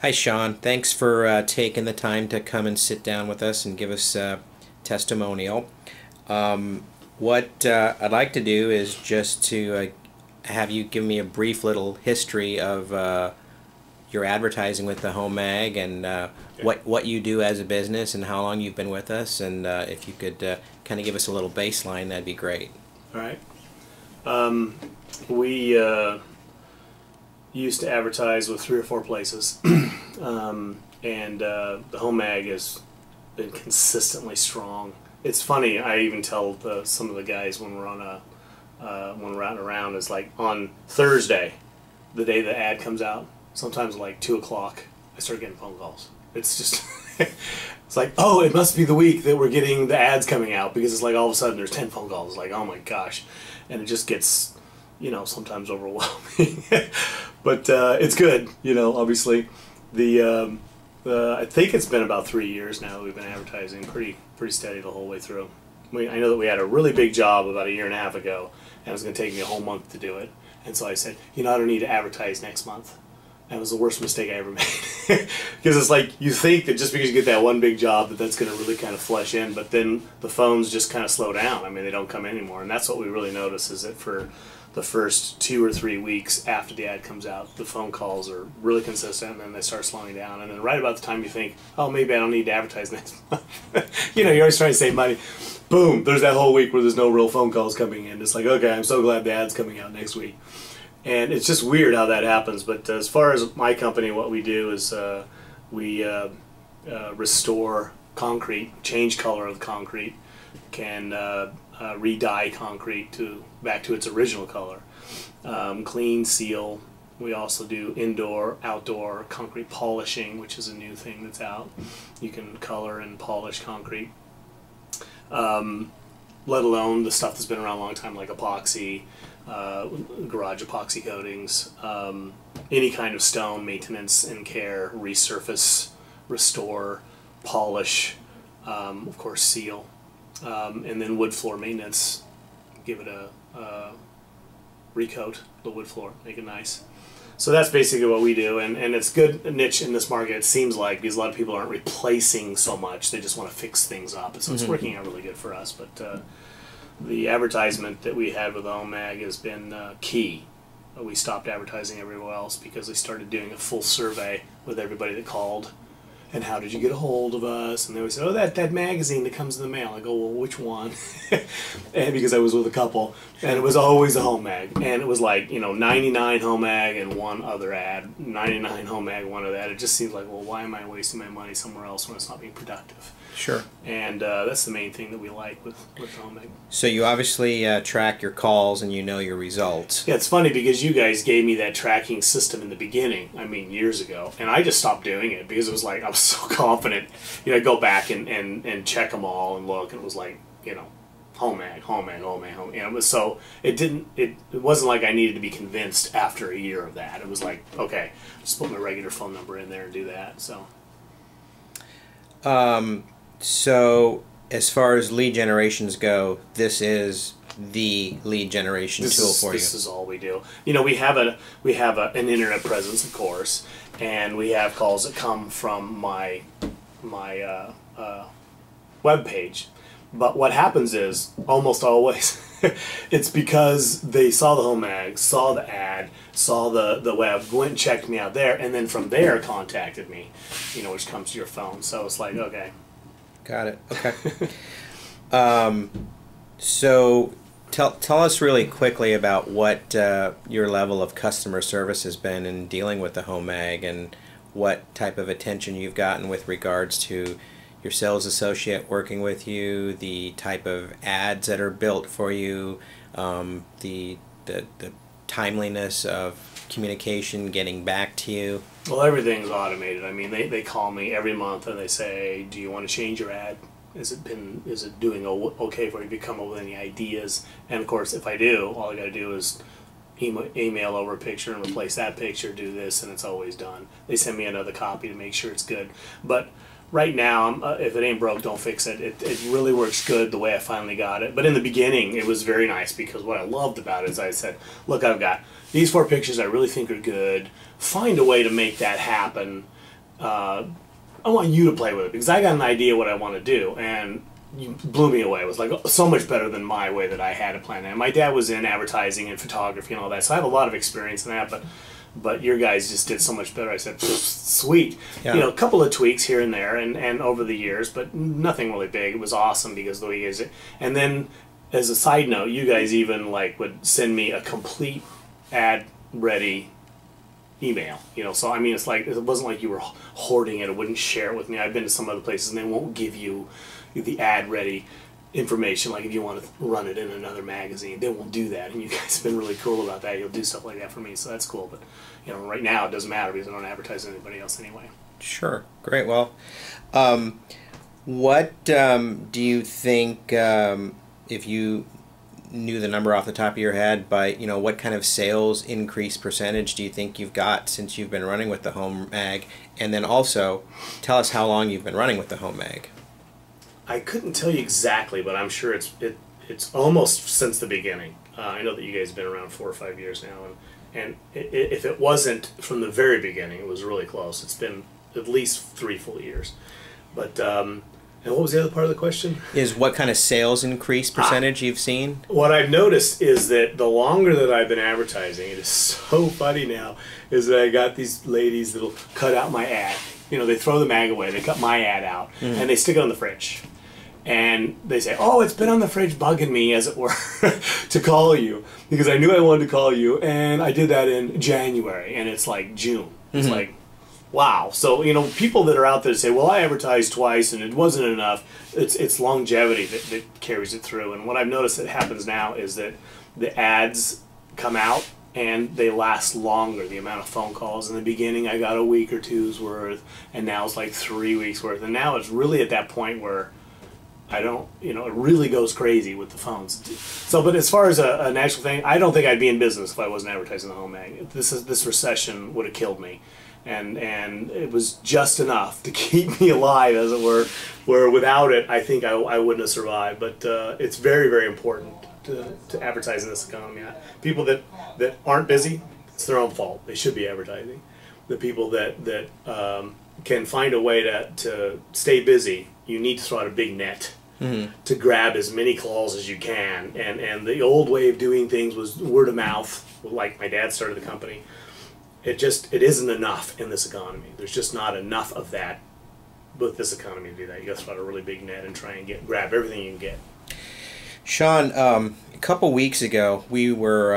Hi, Shawn. Thanks for taking the time to come and sit down with us and give us a testimonial. What I'd like to do is just to have you give me a brief little history of your advertising with the Home Mag and what you do as a business and how long you've been with us, and if you could kind of give us a little baseline, that'd be great. All right. We used to advertise with 3 or 4 places, and the Home Mag has been consistently strong. It's funny. I even tell some of the guys when we're on when we're out and around, is like on Thursday, the day the ad comes out. Sometimes like 2 o'clock, I start getting phone calls. It's just it's like, oh, it must be the week that we're getting the ads coming out, because it's like all of a sudden there's 10 phone calls. It's like, oh my gosh, and it just gets, sometimes overwhelming. But it's good, obviously. I think it's been about 3 years now that we've been advertising pretty steady the whole way through. I know that we had a really big job about 1.5 years ago, and it was going to take me a whole month to do it. And so I said, I don't need to advertise next month. And it was the worst mistake I ever made. Because it's like, you think that just because you get that one big job that's going to really kind of flush in, but then the phones just kind of slow down. I mean, they don't come in anymore. And that's what we really notice, is that for the first 2 or 3 weeks after the ad comes out, the phone calls are really consistent, and then they start slowing down. And then right about the time you think, oh, maybe I don't need to advertise next month. You're always trying to save money. Boom, there's that whole week where there's no real phone calls coming in. It's like, okay, I'm so glad the ad's coming out next week. And it's just weird how that happens. But as far as my company, what we do is we restore concrete, change color of the concrete, can re-dye concrete back to its original color, clean, seal. We also do indoor, outdoor concrete polishing, which is a new thing that's out. You can color and polish concrete, let alone the stuff that's been around a long time, like epoxy, garage epoxy coatings, any kind of stone maintenance and care, resurface, restore, polish, of course seal, and then wood floor maintenance. Give it a recoat the wood floor, make it nice. So that's basically what we do, and it's good niche in this market, it seems like, because a lot of people aren't replacing so much, they just want to fix things up. So it's working out really good for us. But the advertisement that we had with the Home Mag has been key. We stopped advertising everywhere else because we started doing a full survey with everybody that called. And how did you get a hold of us? And they always say, oh, that magazine that comes in the mail. I go, well, which one? And because I was with a couple, and it was always a Home Mag. And it was like, 99 Home Mag and one other ad, 99 Home Mag, one other ad. It just seems like, well, why am I wasting my money somewhere else when it's not being productive? Sure. And that's the main thing that we like with Home Mag. So you obviously track your calls and you know your results. Yeah, it's funny because you guys gave me that tracking system in the beginning, years ago, and I just stopped doing it because it was like, I was so confident. I'd go back and check them all and look, and it was like, Home Mag, Home Mag, Home Mag, Home Mag. And it was so, it wasn't like I needed to be convinced after a year of that. It was like, okay, just put my regular phone number in there and do that, so. So as far as lead generations go, this is the lead generation tool for you. This is all we do. We have an internet presence, of course, and we have calls that come from my web page. But what happens is, almost always, it's because they saw the Home Mag, saw the ad, saw the web, went and checked me out there, and then from there contacted me, which comes to your phone. So it's like, okay. Got it. Okay. So tell us really quickly about what your level of customer service has been in dealing with the Home Mag, and what type of attention you've gotten with regards to your sales associate working with you, the type of ads that are built for you, the timeliness of communication getting back to you. Well, everything's automated. They call me every month and they say, do you want to change your ad? Is it doing okay for you? Have you come up with any ideas? And of course, if I do, all I got to do is email over a picture and replace that picture, do this, and it's always done. They send me another copy to make sure it's good. But right now, if it ain't broke, don't fix it. It really works good the way I finally got it. But in the beginning, it was very nice, because what I loved about it is I said, look, I've got these 4 pictures I really think are good. Find a way to make that happen. I want you to play with it because I got an idea what I want to do, and you blew me away. It was like so much better than my way that I had it planned. And my dad was in advertising and photography and all that, so I have a lot of experience in that. But your guys just did so much better. I said, sweet. Yeah. You know, a couple of tweaks here and there, and over the years, but nothing really big. It was awesome because the way you guys. And then, as a side note, you guys even like would send me a complete ad ready email, you know. So I mean, it's like it wasn't like you were hoarding it or wouldn't share it with me. I've been to some other places and they won't give you the ad ready information. Like if you want to run it in another magazine, they won't do that. And you guys have been really cool about that. You'll do stuff like that for me, so that's cool. But you know, right now it doesn't matter because I don't advertise anybody else anyway. Sure, great. Well, what do you think, if you knew the number off the top of your head, but you know, what kind of sales increase percentage do you think you've got since you've been running with the HomeMag? And then also tell us how long you've been running with the HomeMag. I couldn't tell you exactly, but I'm sure it's almost since the beginning. I know that you guys have been around 4 or 5 years now, and if it wasn't from the very beginning, it was really close. It's been at least 3 full years. But and what was the other part of the question? Is what kind of sales increase percentage you've seen? What I've noticed is that the longer that I've been advertising, it is so funny now, is that I got these ladies that'll cut out my ad. You know, they throw the mag away, they cut my ad out, and they stick it on the fridge. And they say, oh, it's been on the fridge bugging me, as it were, to call you. Because I knew I wanted to call you, and I did that in January, and it's like June. It's like, wow. So, you know, people that are out there say, well, I advertised twice, and it wasn't enough. It's longevity that carries it through. And what I've noticed that happens now is that the ads come out, and they last longer. The amount of phone calls in the beginning, I got a week or two's worth, and now it's like 3 weeks worth. And now it's really at that point where I don't, you know, it really goes crazy with the phones. So, but as far as an actual thing, I don't think I'd be in business if I wasn't advertising the HomeMag. This recession would have killed me, and it was just enough to keep me alive, as it were. Where without it, I think I wouldn't have survived. But it's very, very important to advertise in this economy. People that aren't busy, it's their own fault. They should be advertising. The people that can find a way to stay busy, you need to throw out a big net to grab as many calls as you can. And the old way of doing things was word of mouth, like my dad started the company. It isn't enough in this economy. There's just not enough of that with this economy to do that. You got to throw out a really big net and try and grab everything you can get. Shawn, a couple weeks ago, we were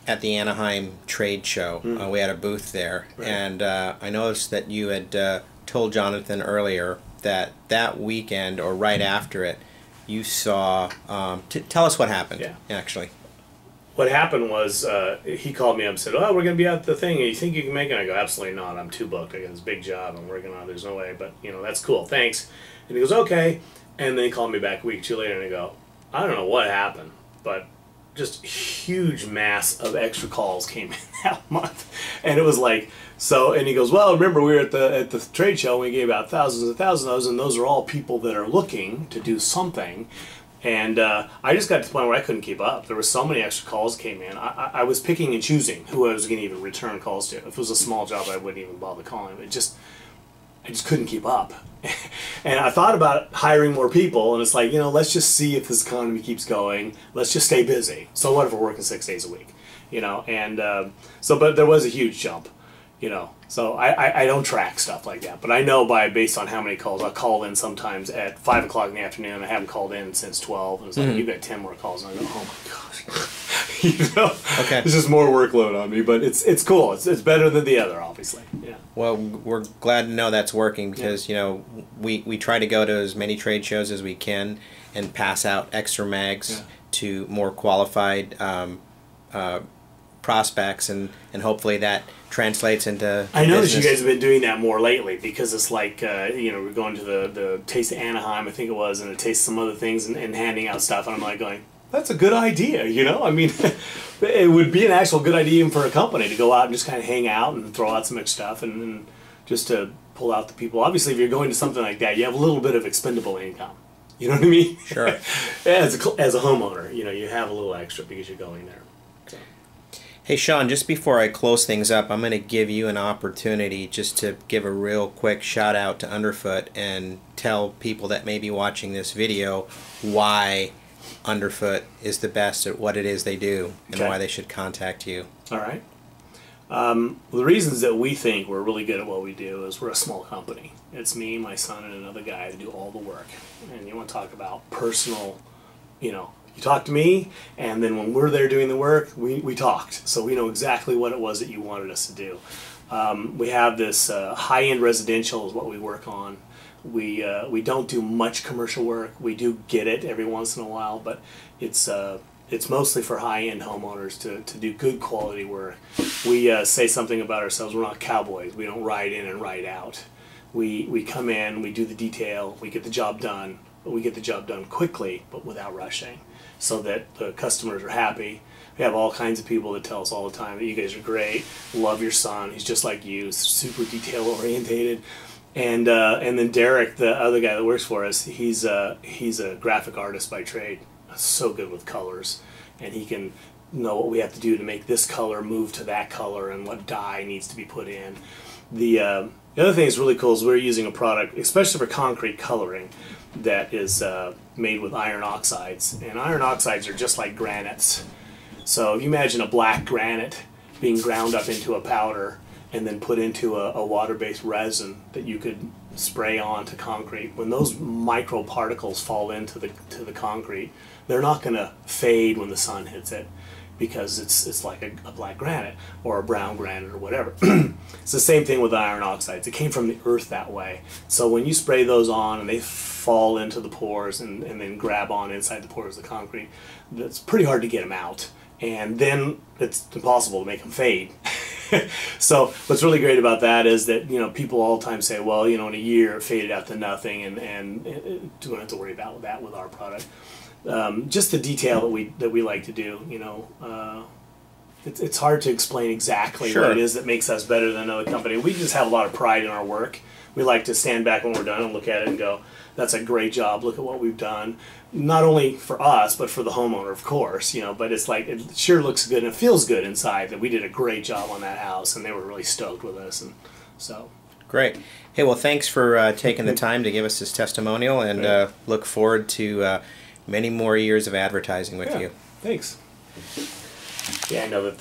at the Anaheim trade show. We had a booth there, right. And I noticed that you had told Jonathan earlier that weekend or right after it, you saw. Tell us what happened. Yeah. Actually. What happened was he called me up and said, "Oh, we're going to be at the thing. You think you can make it?" I go, "Absolutely not. I'm too booked. I got this big job I'm working on. There's no way. But you know, that's cool. Thanks." And he goes, "Okay." And then he called me back a week or two later, and I go, "I don't know what happened, but just huge mass of extra calls came in that month." And it was like, so, and he goes, "Well, remember we were at the trade show and we gave out thousands and thousands of those, and those are all people that are looking to do something." And I just got to the point where I couldn't keep up. There were so many extra calls came in. I was picking and choosing who I was going to even return calls to. If it was a small job, I wouldn't even bother calling. I just couldn't keep up. And I thought about hiring more people, and it's like, you know, let's just see if this economy keeps going. Let's just stay busy. So what if we're working 6 days a week? You know, and but there was a huge jump, you know. So I don't track stuff like that, but I know based on how many calls. I'll call in sometimes at 5 o'clock in the afternoon. I haven't called in since 12, and it's like, you've got 10 more calls, and I go, oh my gosh. You know, okay. It's just more workload on me, but it's cool. It's better than the other, obviously. Yeah. Well, we're glad to know that's working because, you know, we try to go to as many trade shows as we can and pass out extra mags to more qualified prospects, and hopefully that translates into I noticed you guys have been doing that more lately because it's like, you know, we're going to the Taste of Anaheim, I think it was, and a Taste some other things and handing out stuff, and I'm like going, that's a good idea, you know? I mean, it would be an actual good idea even for a company to go out and just kind of hang out and throw out some extra stuff and just to pull out the people. Obviously, if you're going to something like that, you have a little bit of expendable income. You know what I mean? Sure. As a homeowner, you know, you have a little extra because you're going there. So. Hey Shawn, just before I close things up, I'm going to give you an opportunity just to give a real quick shout out to Underfoot and tell people that may be watching this video why Underfoot is the best at what it is they do and why they should contact you. All right. Well, the reasons that we think we're really good at what we do is we're a small company. It's me, my son, and another guy that do all the work. And you want to talk about personal, you talk to me, and then when we're there doing the work, we talked. So we know exactly what it was that you wanted us to do. We have this high-end residential is what we work on. We don't do much commercial work. We do get it every once in a while, but it's mostly for high-end homeowners to do good quality work. We say something about ourselves. We're not cowboys. We don't ride in and ride out. We come in, we do the detail, we get the job done, but we get the job done quickly, but without rushing, so that the customers are happy. We have all kinds of people that tell us all the time that you guys are great, love your son, he's just like you, super detail-orientated. And then Derek, the other guy that works for us, he's a graphic artist by trade. So good with colors, and he can know what we have to do to make this color move to that color and what dye needs to be put in. The other thing that's really cool is we're using a product, especially for concrete coloring, that is made with iron oxides, and iron oxides are just like granites. So if you imagine a black granite being ground up into a powder and then put into a water-based resin that you could spray onto concrete, when those microparticles fall into the concrete, they're not going to fade when the sun hits it, because it's like a black granite or a brown granite or whatever. It's the same thing with iron oxides. It came from the earth that way. So when you spray those on and they fall into the pores and then grab on inside the pores of the concrete, it's pretty hard to get them out. And then it's impossible to make them fade. So what's really great about that is that people all the time say, well, in a year it faded out to nothing, and don't have to worry about that with our product. Just the detail that we like to do, it's hard to explain exactly what it is that makes us better than another company. We just have a lot of pride in our work. We like to stand back when we're done and look at it and go, that's a great job, look at what we've done. Not only for us, but for the homeowner, of course, but it's like, it sure looks good and it feels good inside that we did a great job on that house, and they were really stoked with us. And so great. Hey, well, thanks for taking the time to give us this testimonial, and look forward to many more years of advertising with you. Thanks. Yeah, I know that